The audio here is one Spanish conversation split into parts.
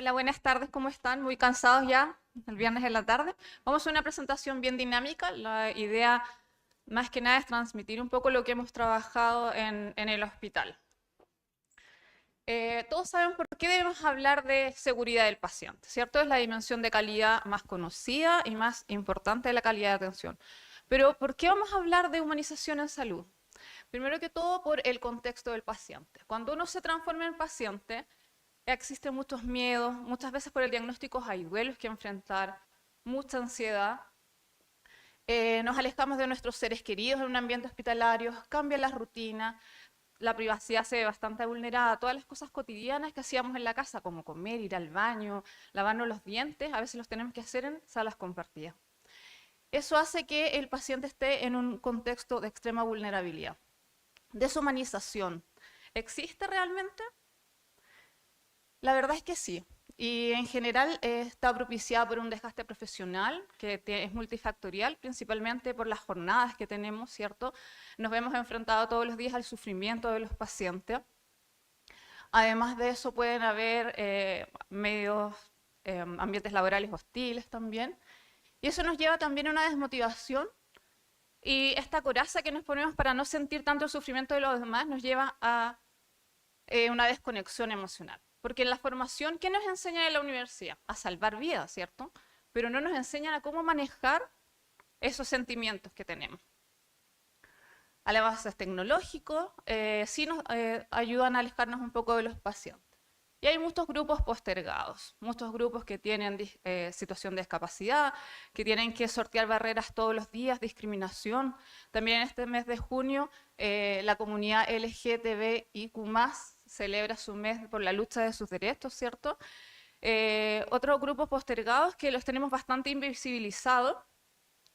Hola, buenas tardes, ¿cómo están? Muy cansados ya, el viernes en la tarde. Vamos a una presentación bien dinámica. La idea, más que nada, es transmitir un poco lo que hemos trabajado en el hospital. Todos saben por qué debemos hablar de seguridad del paciente, ¿cierto? Es la dimensión de calidad más conocida y más importante de la calidad de atención. Pero, ¿por qué vamos a hablar de humanización en salud? Primero que todo, por el contexto del paciente. Cuando uno se transforma en paciente, existen muchos miedos, muchas veces por el diagnóstico hay duelos que enfrentar, mucha ansiedad. Nos alejamos de nuestros seres queridos en un ambiente hospitalario, cambian las rutinas, la privacidad se ve bastante vulnerada, todas las cosas cotidianas que hacíamos en la casa, como comer, ir al baño, lavarnos los dientes, a veces los tenemos que hacer en salas compartidas. Eso hace que el paciente esté en un contexto de extrema vulnerabilidad. Deshumanización. ¿Existe realmente? La verdad es que sí. Y en general está propiciada por un desgaste profesional que es multifactorial, principalmente por las jornadas que tenemos, ¿cierto? Nos vemos enfrentados todos los días al sufrimiento de los pacientes. Además de eso pueden haber ambientes laborales hostiles también. Y eso nos lleva también a una desmotivación y esta coraza que nos ponemos para no sentir tanto el sufrimiento de los demás nos lleva a una desconexión emocional. Porque en la formación, ¿qué nos enseñan en la universidad? A salvar vidas, ¿cierto? Pero no nos enseñan a cómo manejar esos sentimientos que tenemos. Avances tecnológicos sí nos ayudan a alejarnos un poco de los pacientes. Y hay muchos grupos postergados, muchos grupos que tienen situación de discapacidad, que tienen que sortear barreras todos los días, discriminación. También en este mes de junio, la comunidad LGTBIQ+, celebra su mes por la lucha de sus derechos, ¿cierto? Otros grupos postergados que los tenemos bastante invisibilizados,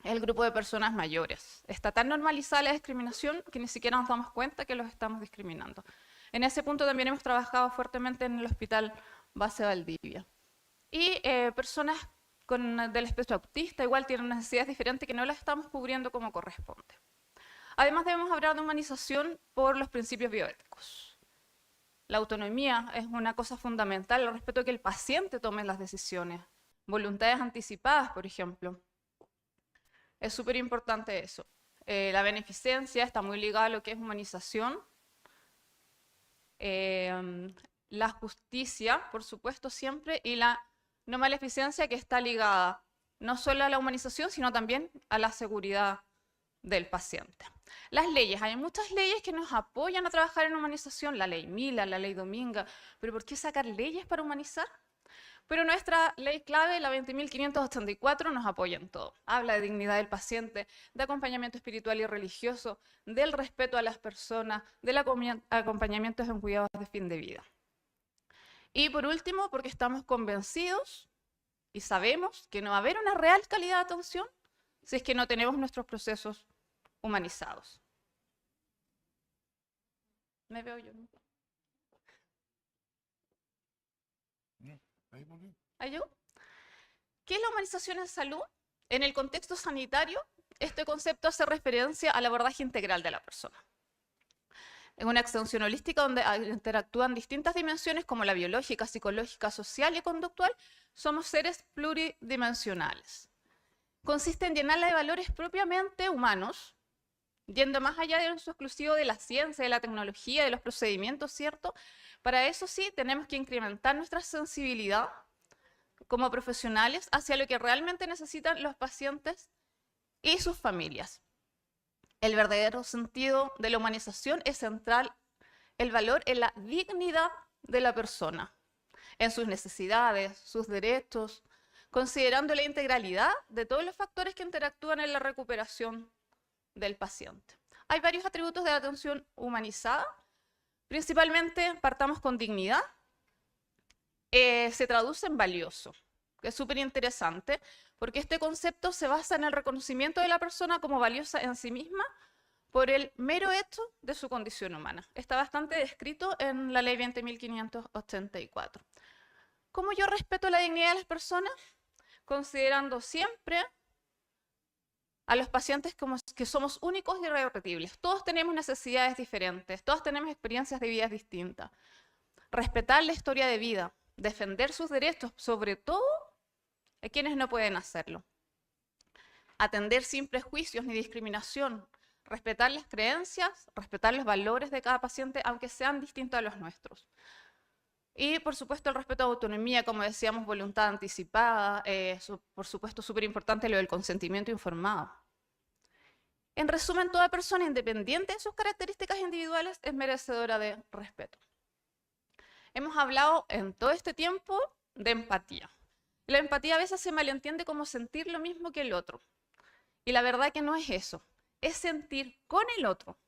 es el grupo de personas mayores. Está tan normalizada la discriminación que ni siquiera nos damos cuenta que los estamos discriminando. En ese punto también hemos trabajado fuertemente en el Hospital Base Valdivia. Y personas del espectro autista igual tienen necesidades diferentes que no las estamos cubriendo como corresponde. Además debemos hablar de humanización por los principios bioéticos. La autonomía es una cosa fundamental, el respeto a que el paciente tome las decisiones. Voluntades anticipadas, por ejemplo. Es súper importante eso. La beneficencia está muy ligada a lo que es humanización. La justicia, por supuesto, siempre, y la no maleficencia, que está ligada no solo a la humanización, sino también a la seguridad del paciente. Las leyes, hay muchas leyes que nos apoyan a trabajar en humanización, la ley Mila, la ley Dominga, pero ¿por qué sacar leyes para humanizar? Pero nuestra ley clave, la 20.584, nos apoya en todo. Habla de dignidad del paciente, de acompañamiento espiritual y religioso, del respeto a las personas, del acompañamiento en cuidados de fin de vida. Y por último, porque estamos convencidos y sabemos que no va a haber una real calidad de atención si es que no tenemos nuestros procesos humanizados. ¿Me veo yo? ¿Ahí llegó? ¿Qué es la humanización en salud? En el contexto sanitario, este concepto hace referencia al abordaje integral de la persona. En una extensión holística donde interactúan distintas dimensiones como la biológica, psicológica, social y conductual, somos seres pluridimensionales. Consiste en llenarla de valores propiamente humanos, yendo más allá de uso exclusivo de la ciencia, de la tecnología, de los procedimientos, ¿cierto? Para eso sí, tenemos que incrementar nuestra sensibilidad como profesionales hacia lo que realmente necesitan los pacientes y sus familias. El verdadero sentido de la humanización es centrar el valor en la dignidad de la persona, en sus necesidades, sus derechos, considerando la integralidad de todos los factores que interactúan en la recuperación del paciente. Hay varios atributos de la atención humanizada, principalmente partamos con dignidad, se traduce en valioso, que es súper interesante, porque este concepto se basa en el reconocimiento de la persona como valiosa en sí misma por el mero hecho de su condición humana. Está bastante descrito en la ley 20.584. ¿Cómo yo respeto la dignidad de las personas? Considerando siempre a los pacientes como que somos únicos y irrepetibles. Todos tenemos necesidades diferentes, todos tenemos experiencias de vidas distintas. Respetar la historia de vida, defender sus derechos, sobre todo a quienes no pueden hacerlo. Atender sin prejuicios ni discriminación, respetar las creencias, respetar los valores de cada paciente, aunque sean distintos a los nuestros. Y, por supuesto, el respeto a la autonomía, como decíamos, voluntad anticipada, por supuesto, súper importante lo del consentimiento informado. En resumen, toda persona, independiente de sus características individuales, es merecedora de respeto. Hemos hablado en todo este tiempo de empatía. La empatía a veces se malentiende como sentir lo mismo que el otro. Y la verdad que no es eso. Es sentir con el otro,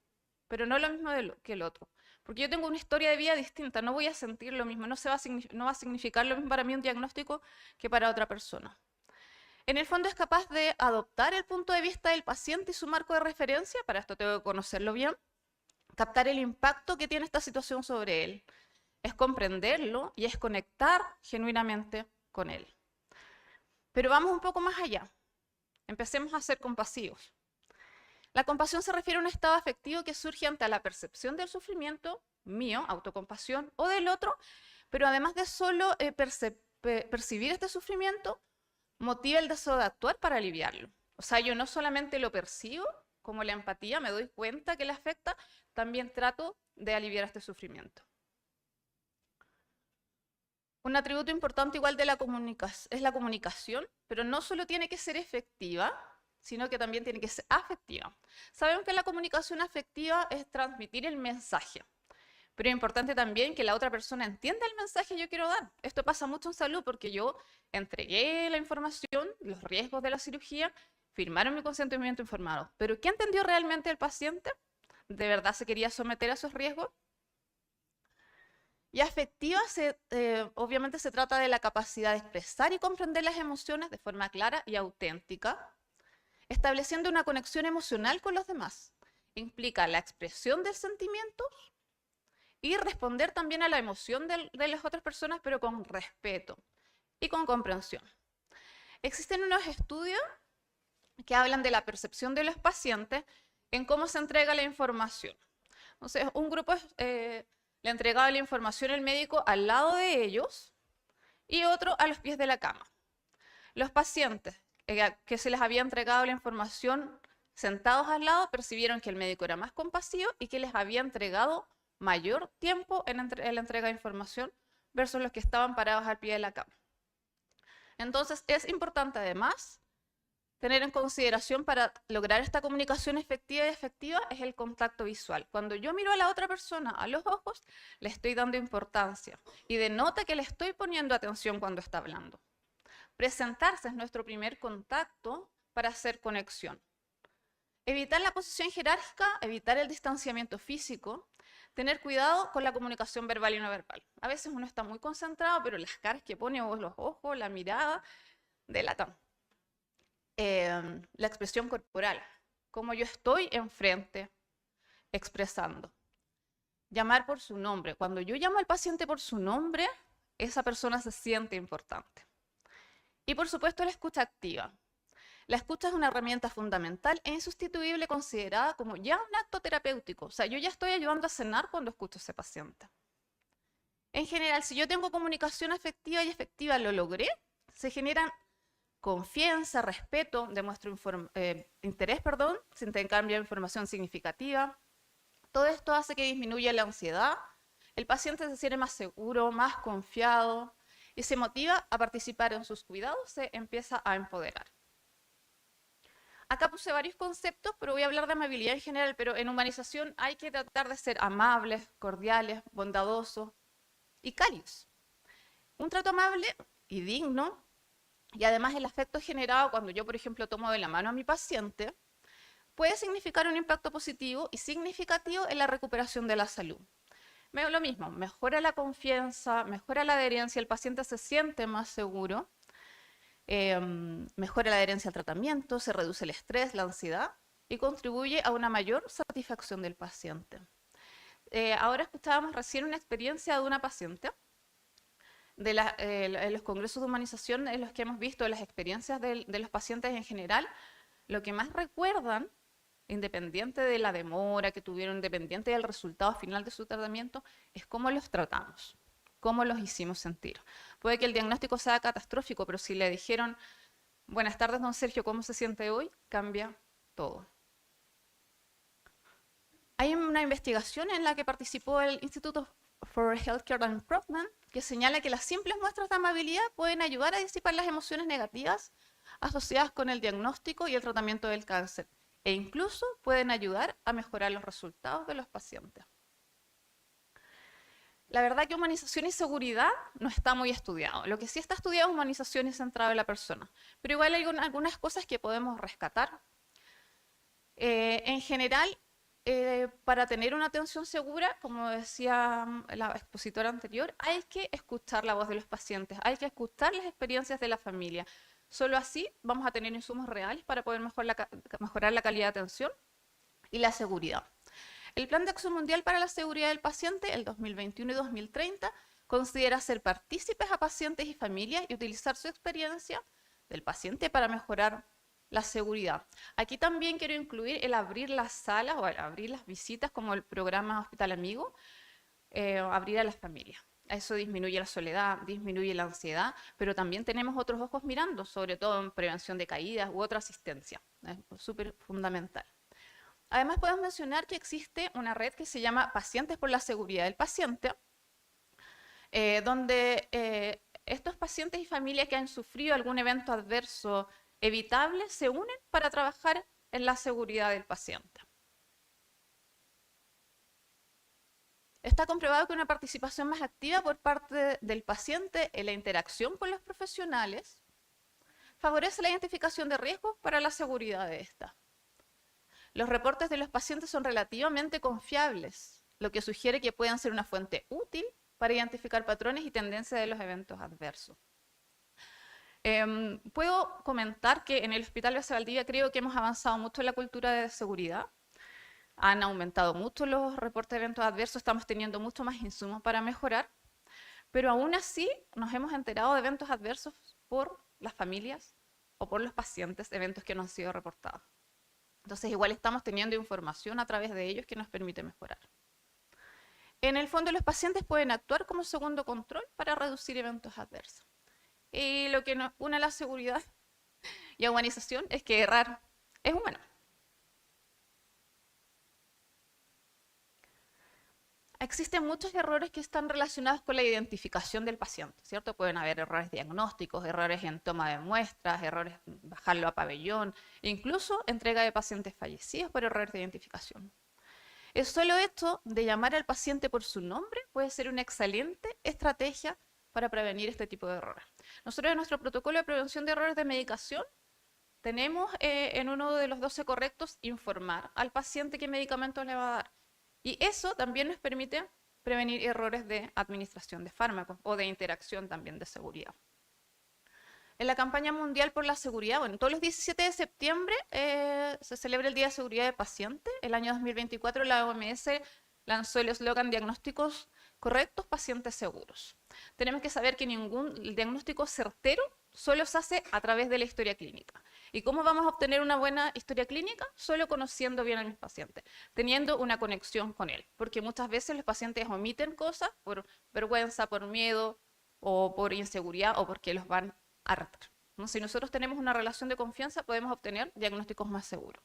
pero no lo mismo que el otro. Porque yo tengo una historia de vida distinta, no voy a sentir lo mismo, no va a significar lo mismo para mí un diagnóstico que para otra persona. En el fondo es capaz de adoptar el punto de vista del paciente y su marco de referencia, para esto tengo que conocerlo bien, captar el impacto que tiene esta situación sobre él, es comprenderlo y es conectar genuinamente con él. Pero vamos un poco más allá, empecemos a ser compasivos. La compasión se refiere a un estado afectivo que surge ante la percepción del sufrimiento mío, autocompasión, o del otro, pero además de solo percibir este sufrimiento, motiva el deseo de actuar para aliviarlo. O sea, yo no solamente lo percibo como la empatía, me doy cuenta que le afecta, también trato de aliviar este sufrimiento. Un atributo importante igual de la comunicación es la comunicación, pero no solo tiene que ser efectiva, sino que también tiene que ser afectiva. Sabemos que la comunicación afectiva es transmitir el mensaje, pero es importante también que la otra persona entienda el mensaje que yo quiero dar. Esto pasa mucho en salud porque yo entregué la información, los riesgos de la cirugía, firmaron mi consentimiento informado, pero ¿qué entendió realmente el paciente? ¿De verdad se quería someter a esos riesgos? Y afectiva, obviamente se trata de la capacidad de expresar y comprender las emociones de forma clara y auténtica, estableciendo una conexión emocional con los demás. Implica la expresión del sentimiento y responder también a la emoción de las otras personas, pero con respeto y con comprensión. Existen unos estudios que hablan de la percepción de los pacientes en cómo se entrega la información. Entonces, un grupo le entregaba la información al médico al lado de ellos y otro a los pies de la cama. Los pacientes que se les había entregado la información sentados al lado percibieron que el médico era más compasivo y que les había entregado mayor tiempo en la entrega de información versus los que estaban parados al pie de la cama. Entonces, es importante además tener en consideración para lograr esta comunicación efectiva y efectiva es el contacto visual. Cuando yo miro a la otra persona a los ojos, le estoy dando importancia y denota que le estoy poniendo atención cuando está hablando. Presentarse es nuestro primer contacto para hacer conexión. Evitar la posición jerárquica, evitar el distanciamiento físico, tener cuidado con la comunicación verbal y no verbal. A veces uno está muy concentrado, pero las caras que pone o los ojos, la mirada, delatan. La expresión corporal, cómo yo estoy enfrente expresando. Llamar por su nombre. Cuando yo llamo al paciente por su nombre, esa persona se siente importante. Y por supuesto la escucha activa. La escucha es una herramienta fundamental e insustituible considerada como ya un acto terapéutico. O sea, yo ya estoy ayudando a sanar cuando escucho a ese paciente. En general, si yo tengo comunicación afectiva y efectiva, lo logré, se generan confianza, respeto, demuestro interés, se intercambia información significativa. Todo esto hace que disminuya la ansiedad, el paciente se siente más seguro, más confiado y se motiva a participar en sus cuidados, se empieza a empoderar. Acá puse varios conceptos, pero voy a hablar de amabilidad en general, pero en humanización hay que tratar de ser amables, cordiales, bondadosos y cálidos. Un trato amable y digno, y además el afecto generado cuando yo, por ejemplo, tomo de la mano a mi paciente, puede significar un impacto positivo y significativo en la recuperación de la salud. Lo mismo, mejora la confianza, mejora la adherencia, el paciente se siente más seguro, mejora la adherencia al tratamiento, se reduce el estrés, la ansiedad y contribuye a una mayor satisfacción del paciente. Ahora escuchábamos recién una experiencia de una paciente de los congresos de humanización en los que hemos visto las experiencias de los pacientes en general. Lo que más recuerdan, independiente de la demora que tuvieron, independiente del resultado final de su tratamiento, es cómo los tratamos. cómo los hicimos sentir. Puede que el diagnóstico sea catastrófico, pero si le dijeron, buenas tardes, don Sergio, ¿cómo se siente hoy? Cambia todo. Hay una investigación en la que participó el Instituto for Healthcare Improvement que señala que las simples muestras de amabilidad pueden ayudar a disipar las emociones negativas asociadas con el diagnóstico y el tratamiento del cáncer, e incluso pueden ayudar a mejorar los resultados de los pacientes. La verdad que humanización y seguridad no está muy estudiado. Lo que sí está estudiado es humanización y centrado en la persona. Pero igual hay algunas cosas que podemos rescatar. En general, para tener una atención segura, como decía la expositora anterior, hay que escuchar la voz de los pacientes, hay que escuchar las experiencias de la familia. Solo así vamos a tener insumos reales para poder mejorar la calidad de atención y la seguridad. El Plan de Acción Mundial para la Seguridad del Paciente, el 2021 y 2030, considera ser partícipes a pacientes y familias y utilizar su experiencia del paciente para mejorar la seguridad. Aquí también quiero incluir el abrir las salas o abrir las visitas como el programa Hospital Amigo, abrir a las familias. Eso disminuye la soledad, disminuye la ansiedad, pero también tenemos otros ojos mirando, sobre todo en prevención de caídas u otra asistencia. Es súper fundamental. Además, podemos mencionar que existe una red que se llama Pacientes por la Seguridad del Paciente, donde estos pacientes y familias que han sufrido algún evento adverso evitable se unen para trabajar en la seguridad del paciente. Está comprobado que una participación más activa por parte del paciente en la interacción con los profesionales favorece la identificación de riesgos para la seguridad de esta. Los reportes de los pacientes son relativamente confiables, lo que sugiere que puedan ser una fuente útil para identificar patrones y tendencias de los eventos adversos. Puedo comentar que en el Hospital Base Valdivia creo que hemos avanzado mucho en la cultura de seguridad. Han aumentado mucho los reportes de eventos adversos, estamos teniendo mucho más insumos para mejorar, pero aún así nos hemos enterado de eventos adversos por las familias o por los pacientes, eventos que no han sido reportados. Entonces igual estamos teniendo información a través de ellos que nos permite mejorar. En el fondo los pacientes pueden actuar como segundo control para reducir eventos adversos. Y lo que nos une a la seguridad y a humanización es que errar es humano. Existen muchos errores que están relacionados con la identificación del paciente, ¿cierto? Pueden haber errores diagnósticos, errores en toma de muestras, errores en bajarlo a pabellón, e incluso entrega de pacientes fallecidos por errores de identificación. El solo hecho de llamar al paciente por su nombre puede ser una excelente estrategia para prevenir este tipo de errores. Nosotros en nuestro protocolo de prevención de errores de medicación tenemos en uno de los 12 correctos informar al paciente qué medicamentos le va a dar. Y eso también nos permite prevenir errores de administración de fármacos o de interacción también de seguridad. En la campaña mundial por la seguridad, bueno, todos los 17 de septiembre se celebra el Día de Seguridad del Paciente. El año 2024 la OMS lanzó el eslogan diagnósticos correctos, pacientes seguros. Tenemos que saber que ningún diagnóstico certero solo se hace a través de la historia clínica. ¿Y cómo vamos a obtener una buena historia clínica? Solo conociendo bien a mis pacientes, teniendo una conexión con él. Porque muchas veces los pacientes omiten cosas por vergüenza, por miedo o por inseguridad o porque los van a retar. ¿No? Si nosotros tenemos una relación de confianza, podemos obtener diagnósticos más seguros.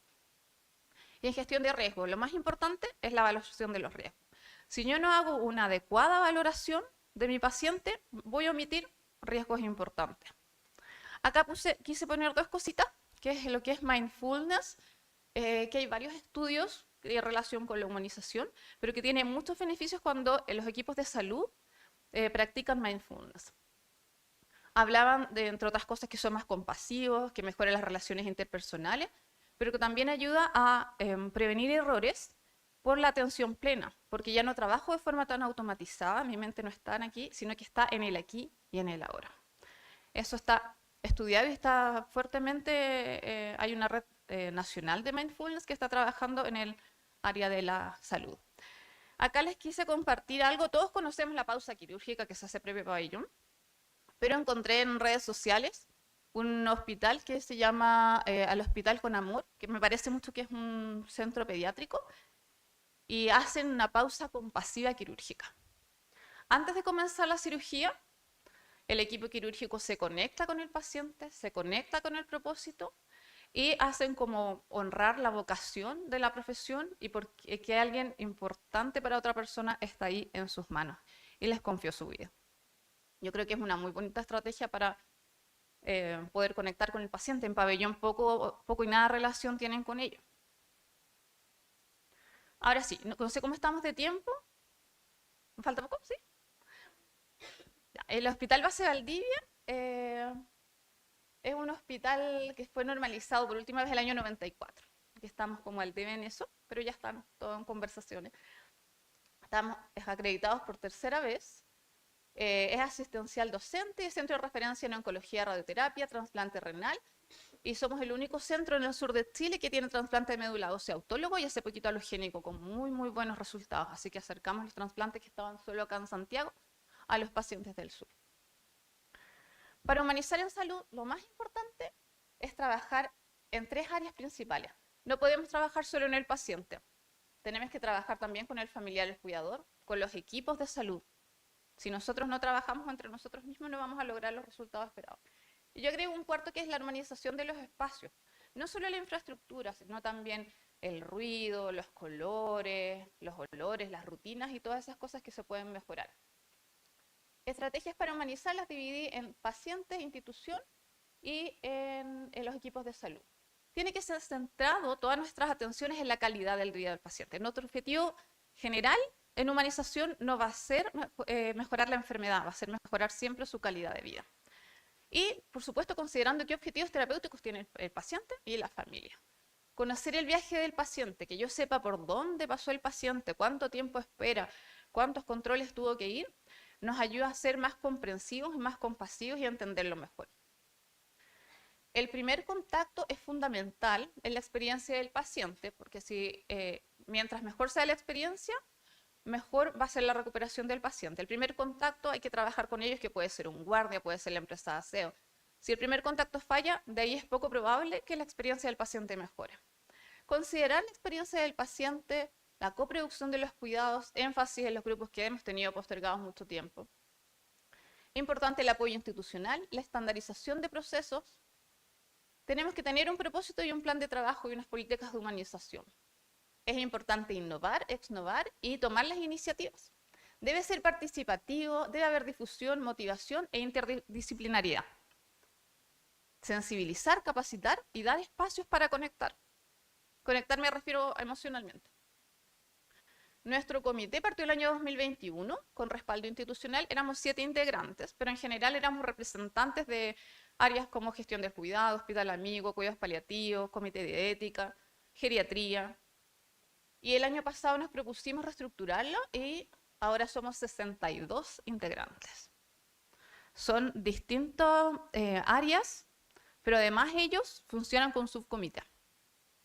Y en gestión de riesgo, lo más importante es la evaluación de los riesgos. Si yo no hago una adecuada valoración de mi paciente, voy a omitir riesgos importantes. Acá quise poner dos cositas, que es lo que es mindfulness, que hay varios estudios en relación con la humanización, pero que tiene muchos beneficios cuando los equipos de salud practican mindfulness. Hablaban de, entre otras cosas, que son más compasivos, que mejoran las relaciones interpersonales, pero que también ayuda a prevenir errores por la atención plena, porque ya no trabajo de forma tan automatizada, mi mente no está aquí, sino que está en el aquí y en el ahora. Eso está estudiado y está fuertemente, hay una red nacional de mindfulness que está trabajando en el área de la salud. Acá les quise compartir algo, todos conocemos la pausa quirúrgica que se hace previo pabellón, pero encontré en redes sociales un hospital que se llama al Hospital Con Amor, que me parece mucho que es un centro pediátrico, y hacen una pausa compasiva quirúrgica. Antes de comenzar la cirugía, el equipo quirúrgico se conecta con el paciente, se conecta con el propósito y hacen como honrar la vocación de la profesión y porque que alguien importante para otra persona está ahí en sus manos y les confió su vida. Yo creo que es una muy bonita estrategia para poder conectar con el paciente. En pabellón poco y nada relación tienen con ello. Ahora sí, no sé cómo estamos de tiempo. ¿Me falta poco? ¿Sí? Ya, el Hospital Base Valdivia es un hospital que fue normalizado por última vez el año 94. Que estamos como al debe en eso, pero ya están todo en conversaciones. Estamos acreditados por tercera vez. Es asistencial docente, centro de referencia en oncología, radioterapia, trasplante renal, y somos el único centro en el sur de Chile que tiene trasplante de médula ósea autólogo y hace poquito alogénico, con muy buenos resultados. Así que acercamos los trasplantes que estaban solo acá en Santiago a los pacientes del sur. Para humanizar en salud, lo más importante es trabajar en 3 áreas principales. No podemos trabajar solo en el paciente. Tenemos que trabajar también con el familiar, el cuidador, con los equipos de salud. Si nosotros no trabajamos entre nosotros mismos, no vamos a lograr los resultados esperados. Y yo agrego un cuarto que es la armonización de los espacios. No solo la infraestructura, sino también el ruido, los colores, los olores, las rutinas y todas esas cosas que se pueden mejorar. Estrategias para humanizar las dividí en pacientes, institución y en los equipos de salud. Tiene que ser centrado todas nuestras atenciones en la calidad del día del paciente. Nuestro objetivo general en humanización no va a ser mejorar la enfermedad, va a ser mejorar siempre su calidad de vida. Y, por supuesto, considerando qué objetivos terapéuticos tiene el paciente y la familia. Conocer el viaje del paciente, que yo sepa por dónde pasó el paciente, cuánto tiempo espera, cuántos controles tuvo que ir, nos ayuda a ser más comprensivos y más compasivos y a entenderlo mejor. El primer contacto es fundamental en la experiencia del paciente, porque mientras mejor sea la experiencia, mejor va a ser la recuperación del paciente. El primer contacto hay que trabajar con ellos, que puede ser un guardia, puede ser la empresa de aseo. Si el primer contacto falla, de ahí es poco probable que la experiencia del paciente mejore. Considerar la experiencia del paciente, la coproducción de los cuidados, énfasis en los grupos que hemos tenido postergados mucho tiempo. Importante el apoyo institucional, la estandarización de procesos. Tenemos que tener un propósito y un plan de trabajo y unas políticas de humanización. Es importante innovar, exnovar y tomar las iniciativas. Debe ser participativo, debe haber difusión, motivación e interdisciplinariedad. Sensibilizar, capacitar y dar espacios para conectar. Conectar me refiero emocionalmente. Nuestro comité partió el año 2021 con respaldo institucional. Éramos 7 integrantes, pero en general éramos representantes de áreas como gestión del cuidado, hospital amigo, cuidados paliativos, comité de ética, geriatría. Y el año pasado nos propusimos reestructurarlo y ahora somos 62 integrantes. Son distintas áreas, pero además ellos funcionan con subcomité.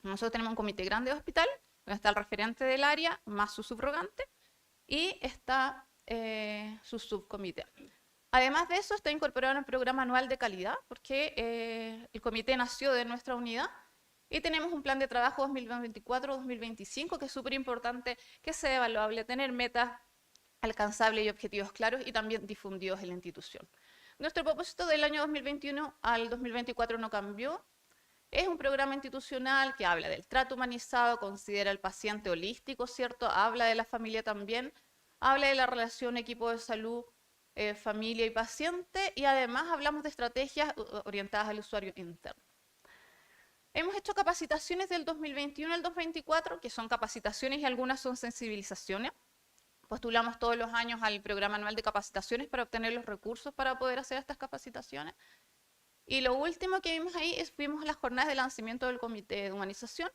Nosotros tenemos un comité grande de hospital, donde está el referente del área, más su subrogante, y está su subcomité. Además de eso, está incorporado en el programa anual de calidad, porque el comité nació de nuestra unidad, y tenemos un plan de trabajo 2024-2025, que es súper importante, que sea evaluable, tener metas alcanzables y objetivos claros, y también difundidos en la institución. Nuestro propósito del año 2021 al 2024 no cambió. Es un programa institucional que habla del trato humanizado, considera al paciente holístico, ¿cierto? Habla de la familia también, habla de la relación equipo de salud, familia y paciente, y además hablamos de estrategias orientadas al usuario interno. Hemos hecho capacitaciones del 2021 al 2024, que son capacitaciones y algunas son sensibilizaciones. Postulamos todos los años al programa anual de capacitaciones para obtener los recursos para poder hacer estas capacitaciones. Y lo último que vimos ahí fuimos a las jornadas de lanzamiento del comité de humanización,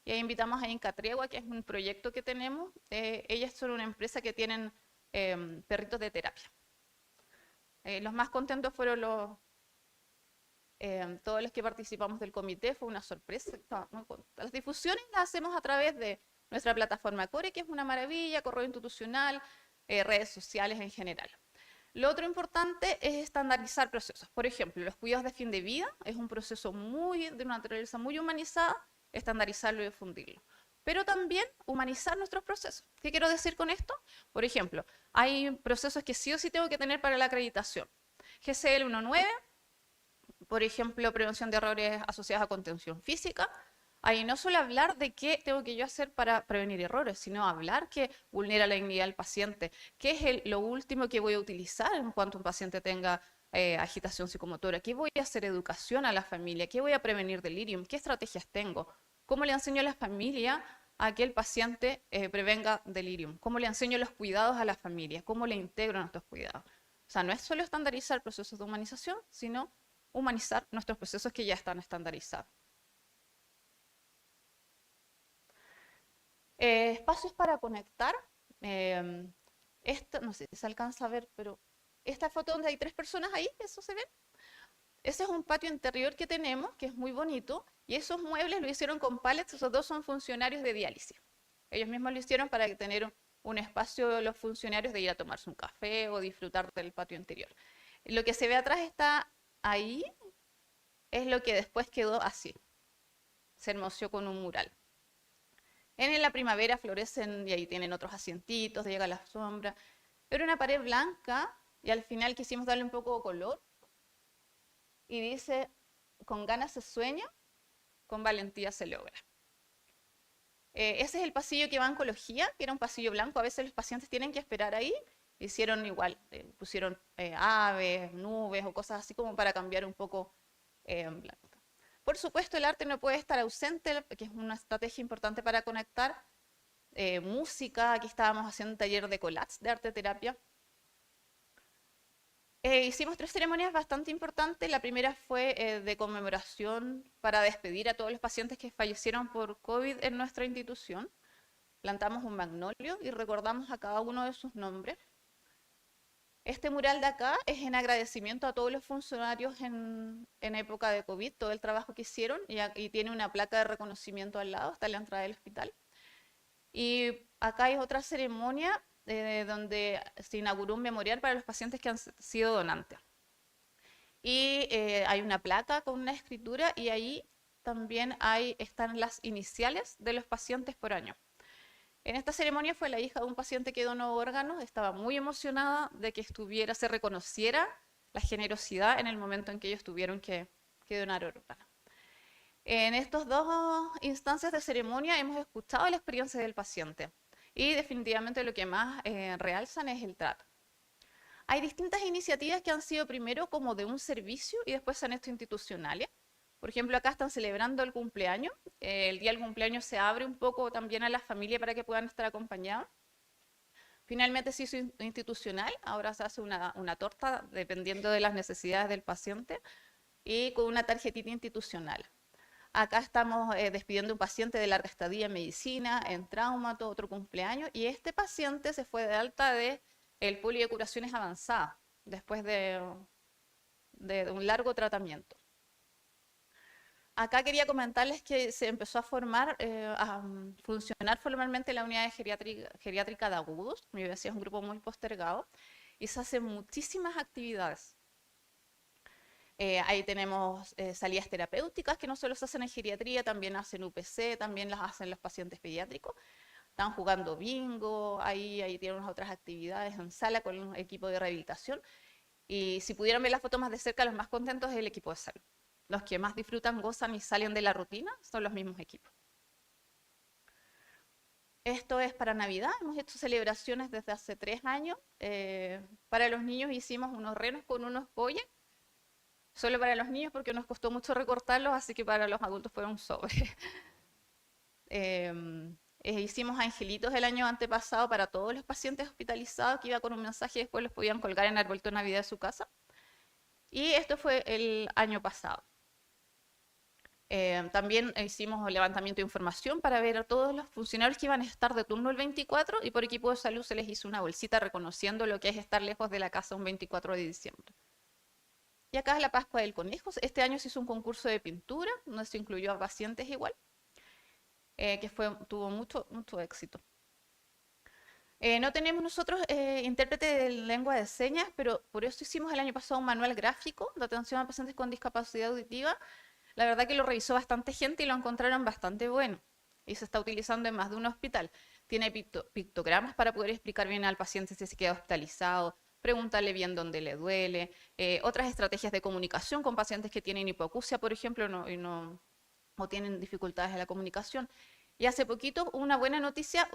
y ahí invitamos a Inca Tregua, que es un proyecto que tenemos. Ellas son una empresa que tienen perritos de terapia. Los más contentos fueron todos los que participamos del comité, fue una sorpresa. Las difusiones las hacemos a través de nuestra plataforma Core, que es una maravilla, correo institucional, redes sociales en general. Lo otro importante es estandarizar procesos. Por ejemplo, los cuidados de fin de vida es un proceso de una naturaleza muy humanizada, estandarizarlo y difundirlo. pero también humanizar nuestros procesos. ¿Qué quiero decir con esto? Por ejemplo, hay procesos que sí o sí tengo que tener para la acreditación. GCL 1.9, por ejemplo, prevención de errores asociados a contención física. Ahí no solo hablar de qué tengo que yo hacer para prevenir errores, sino hablar que vulnera la dignidad del paciente, qué es lo último que voy a utilizar en cuanto un paciente tenga agitación psicomotora, qué voy a hacer educación a la familia, qué voy a prevenir delirium, qué estrategias tengo, cómo le enseño a la familia a que el paciente prevenga delirium, cómo le enseño los cuidados a la familia, cómo le integro nuestros cuidados. O sea, no es solo estandarizar procesos de humanización, sino humanizar nuestros procesos que ya están estandarizados. Espacios para conectar. Esto, no sé si se alcanza a ver, pero esta foto donde hay 3 personas ahí, ¿eso se ve? Ese es un patio interior que tenemos, que es muy bonito, y esos muebles lo hicieron con pallets, esos 2 son funcionarios de diálisis. Ellos mismos lo hicieron para tener un espacio los funcionarios de ir a tomarse un café o disfrutar del patio interior. Lo que se ve atrás está ahí, es lo que después quedó así. Se hermoseó con un mural. En la primavera florecen y ahí tienen otros asientitos, llega la sombra. Pero una pared blanca y al final quisimos darle un poco de color. Y dice, con ganas se sueña, con valentía se logra. Ese es el pasillo que va a oncología, que era un pasillo blanco. A veces los pacientes tienen que esperar ahí. Hicieron igual, pusieron aves, nubes o cosas así como para cambiar un poco en blanco. Por supuesto, el arte no puede estar ausente, que es una estrategia importante para conectar. Música, aquí estábamos haciendo un taller de collage, de arte terapia. Hicimos 3 ceremonias bastante importantes. La primera fue de conmemoración para despedir a todos los pacientes que fallecieron por COVID en nuestra institución. Plantamos un magnolio y recordamos a cada uno de sus nombres. Este mural de acá es en agradecimiento a todos los funcionarios en época de COVID, todo el trabajo que hicieron, y tiene una placa de reconocimiento al lado, está en la entrada del hospital. Y acá hay otra ceremonia donde se inauguró un memorial para los pacientes que han sido donantes. Y hay una placa con una escritura y ahí también están las iniciales de los pacientes por año. En esta ceremonia fue la hija de un paciente que donó órganos, estaba muy emocionada de que se reconociera la generosidad en el momento en que ellos tuvieron que donar órganos. En estas 2 instancias de ceremonia hemos escuchado la experiencia del paciente y definitivamente lo que más realzan es el trato. Hay distintas iniciativas que han sido primero como de un servicio y después se han hecho institucionales. Por ejemplo, acá están celebrando el cumpleaños. El día del cumpleaños se abre un poco también a la familia para que puedan estar acompañados. Finalmente se hizo institucional, ahora se hace una torta dependiendo de las necesidades del paciente y con una tarjetita institucional. Acá estamos despidiendo a un paciente de larga estadía en medicina, en trauma, todo otro cumpleaños, y este paciente se fue de alta del poli de curaciones avanzadas después de un largo tratamiento. Acá quería comentarles que se empezó a funcionar formalmente la unidad geriátrica de agudos. Como yo decía, es un grupo muy postergado y se hacen muchísimas actividades. Ahí tenemos salidas terapéuticas que no solo se hacen en geriatría, también hacen UPC, también las hacen los pacientes pediátricos. Están jugando bingo, ahí tienen unas otras actividades en sala con un equipo de rehabilitación. Y si pudieran ver las fotos más de cerca, los más contentos es el equipo de salud. Los que más disfrutan, gozan y salen de la rutina son los mismos equipos. Esto es para Navidad, hemos hecho celebraciones desde hace 3 años. Para los niños hicimos unos renos con unos pollos, solo para los niños porque nos costó mucho recortarlos, así que para los adultos fue un sobre. Hicimos angelitos el año antepasado para todos los pacientes hospitalizados, que iba con un mensaje y después los podían colgar en el arbolito de Navidad de su casa. Y esto fue el año pasado. También hicimos un levantamiento de información para ver a todos los funcionarios que iban a estar de turno el 24 y por equipo de salud se les hizo una bolsita reconociendo lo que es estar lejos de la casa un 24 de diciembre. Y acá es la Pascua del Conejo. Este año se hizo un concurso de pintura, donde se incluyó a pacientes igual, que tuvo mucho éxito. No tenemos nosotros intérprete de lengua de señas, pero por eso hicimos el año pasado un manual gráfico de atención a pacientes con discapacidad auditiva. La verdad que lo revisó bastante gente y lo encontraron bastante bueno. y se está utilizando en más de un hospital. Tiene pictogramas para poder explicar bien al paciente si se queda hospitalizado, preguntarle bien dónde le duele, otras estrategias de comunicación con pacientes que tienen hipoacusia, por ejemplo, o tienen dificultades en la comunicación. Y hace poquito, una buena noticia,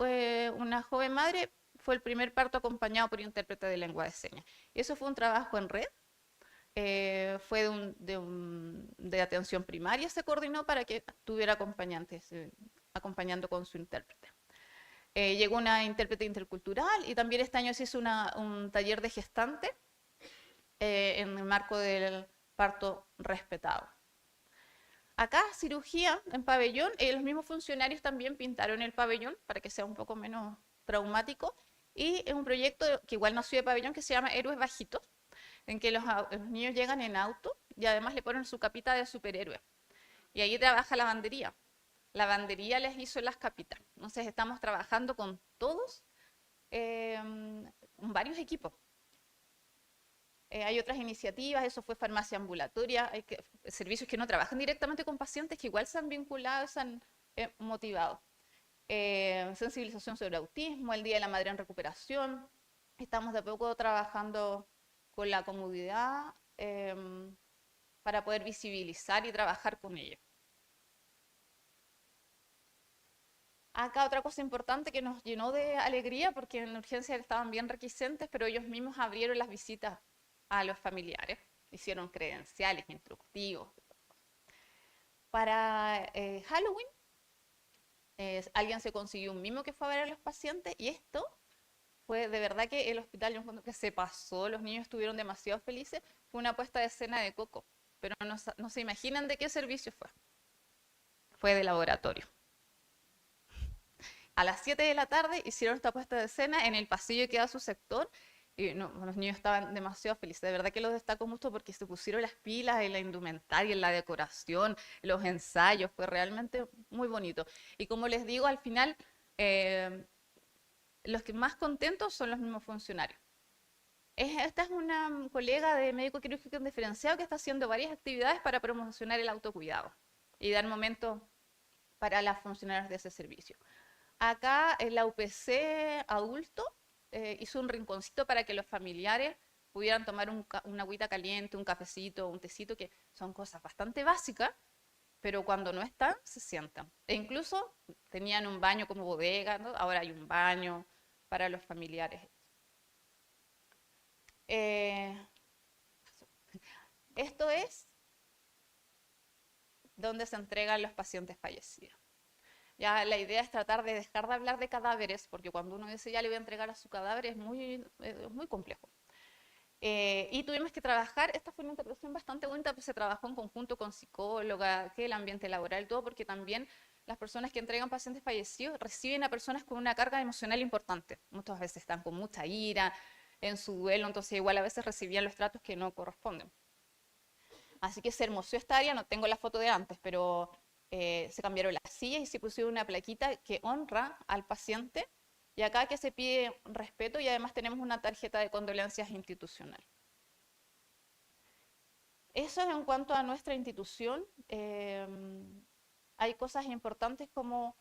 una joven madre fue el primer parto acompañado por intérprete de lengua de señas. Y eso fue un trabajo en red, fue de atención primaria, se coordinó para que tuviera acompañantes, acompañando con su intérprete. Llegó una intérprete intercultural y también este año se hizo un taller de gestante en el marco del parto respetado. Acá, cirugía en pabellón, los mismos funcionarios también pintaron el pabellón para que sea un poco menos traumático, y es un proyecto que igual nació de pabellón que se llama Héroes Bajitos, en que los niños llegan en auto y además le ponen su capita de superhéroe. Y ahí trabaja lavandería. Lavandería les hizo las capitas. Entonces estamos trabajando con todos, varios equipos. Hay otras iniciativas, eso fue farmacia ambulatoria, hay servicios que no trabajan directamente con pacientes que igual se han vinculado, se han motivado. Sensibilización sobre autismo, el Día de la Madre en Recuperación. Estamos de a poco trabajando con la comunidad para poder visibilizar y trabajar con ellos. Acá otra cosa importante que nos llenó de alegría, porque en la urgencia estaban bien reticentes, pero ellos mismos abrieron las visitas a los familiares, hicieron credenciales instructivos. Para Halloween, alguien se consiguió un mimo que fue a ver a los pacientes, y esto fue de verdad que el hospital, yo encuentro que se pasó, los niños estuvieron demasiado felices, fue una puesta de escena de Coco, pero no se imaginan de qué servicio fue. Fue de laboratorio. A las 7 de la tarde hicieron esta puesta de escena en el pasillo que da su sector, y los niños estaban demasiado felices. De verdad que los destaco mucho porque se pusieron las pilas en la indumentaria, en la decoración, en los ensayos. Fue realmente muy bonito. Y como les digo, al final, los que más contentos son los mismos funcionarios. Esta es una colega de médico quirúrgico diferenciado que está haciendo varias actividades para promocionar el autocuidado y dar momentos para las funcionarias de ese servicio. Acá en la UPC adulto hizo un rinconcito para que los familiares pudieran tomar una agüita caliente, un cafecito, un tecito, que son cosas bastante básicas, pero cuando no están, se sientan. E incluso tenían un baño como bodega, ¿no? Ahora hay un baño para los familiares. Esto es donde se entregan los pacientes fallecidos. Ya la idea es tratar de dejar de hablar de cadáveres, porque cuando uno dice ya le voy a entregar a su cadáver es muy complejo. Y tuvimos que trabajar, esta fue una intervención bastante bonita, pues se trabajó en conjunto con psicóloga, que el ambiente laboral, todo, porque también las personas que entregan pacientes fallecidos reciben a personas con una carga emocional importante. Muchas veces están con mucha ira en su duelo, entonces igual a veces recibían los tratos que no corresponden. Así que se hermoseó esta área, no tengo la foto de antes, pero se cambiaron las sillas y se pusieron una plaquita que honra al paciente, y acá que se pide respeto, y además tenemos una tarjeta de condolencias institucional. Eso es en cuanto a nuestra institución. Hay cosas importantes como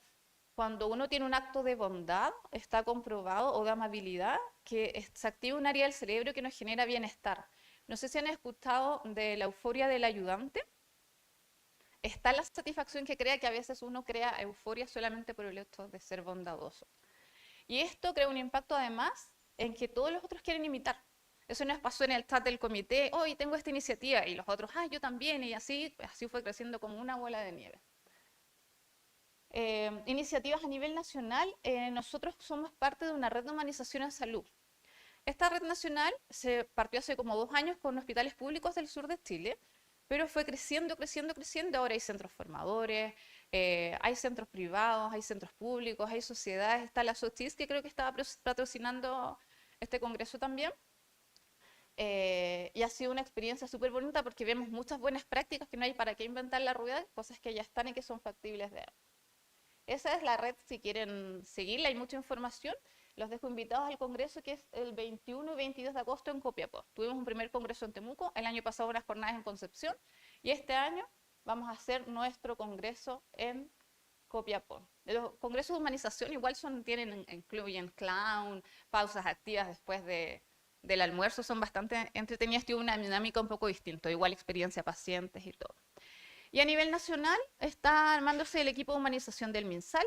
cuando uno tiene un acto de bondad, está comprobado, o de amabilidad, que se activa un área del cerebro que nos genera bienestar. No sé si han escuchado de la euforia del ayudante. Está la satisfacción que crea, que a veces uno crea euforia solamente por el hecho de ser bondadoso. Y esto crea un impacto además en que todos los otros quieren imitar. Eso nos pasó en el chat del comité: hoy tengo esta iniciativa, y los otros, yo también, y así fue creciendo como una bola de nieve. Iniciativas a nivel nacional, nosotros somos parte de una red de humanización en salud. Esta red nacional se partió hace como 2 años con hospitales públicos del sur de Chile, pero fue creciendo, creciendo, creciendo. Ahora hay centros formadores, hay centros privados, hay centros públicos, hay sociedades. Está la SOCHIS, que creo que estaba patrocinando este congreso también. Y ha sido una experiencia súper bonita porque vemos muchas buenas prácticas que no hay para qué inventar la rueda, cosas que ya están y que son factibles de ver. Esa es la red, si quieren seguirla, hay mucha información. Los dejo invitados al congreso, que es el 21 y 22 de agosto en Copiapó. Tuvimos un primer congreso en Temuco, el año pasado unas jornadas en Concepción, y este año vamos a hacer nuestro congreso en Copiapó. Los congresos de humanización igual incluyen clown, pausas activas después del almuerzo, son bastante entretenidas, tiene una dinámica un poco distinta, igual experiencia pacientes y todo. Y a nivel nacional está armándose el equipo de humanización del MinSal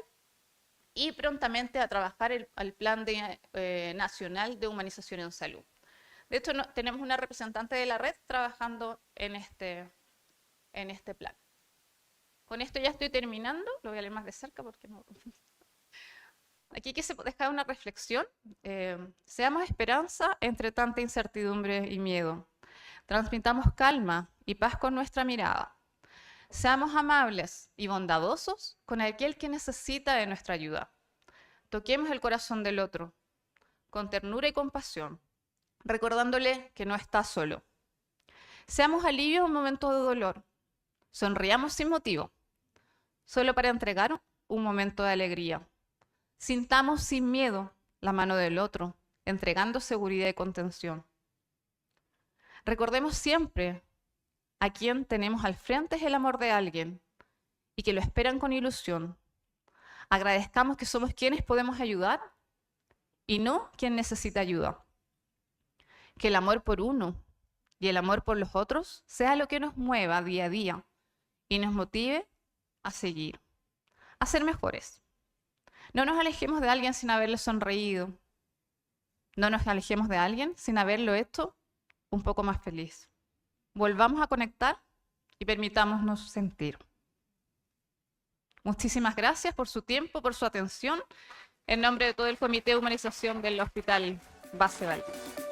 y prontamente a trabajar el plan nacional de humanización en salud. De hecho, tenemos una representante de la red trabajando en este plan. Con esto ya estoy terminando, lo voy a leer más de cerca porque no... Aquí quise dejar una reflexión. Seamos esperanza entre tanta incertidumbre y miedo. Transmitamos calma y paz con nuestra mirada. Seamos amables y bondadosos con aquel que necesita de nuestra ayuda. Toquemos el corazón del otro, con ternura y compasión, recordándole que no está solo. Seamos alivio en un momento de dolor. Sonriamos sin motivo, solo para entregar un momento de alegría. Sintamos sin miedo la mano del otro, entregando seguridad y contención. Recordemos siempre a quien tenemos al frente es el amor de alguien y que lo esperan con ilusión. Agradezcamos que somos quienes podemos ayudar y no quien necesita ayuda. Que el amor por uno y el amor por los otros sea lo que nos mueva día a día y nos motive a seguir, a ser mejores. No nos alejemos de alguien sin haberle sonreído. No nos alejemos de alguien sin haberlo hecho un poco más feliz. Volvamos a conectar y permitámonos sentir. Muchísimas gracias por su tiempo, por su atención, en nombre de todo el Comité de Humanización del Hospital Base Valdivia.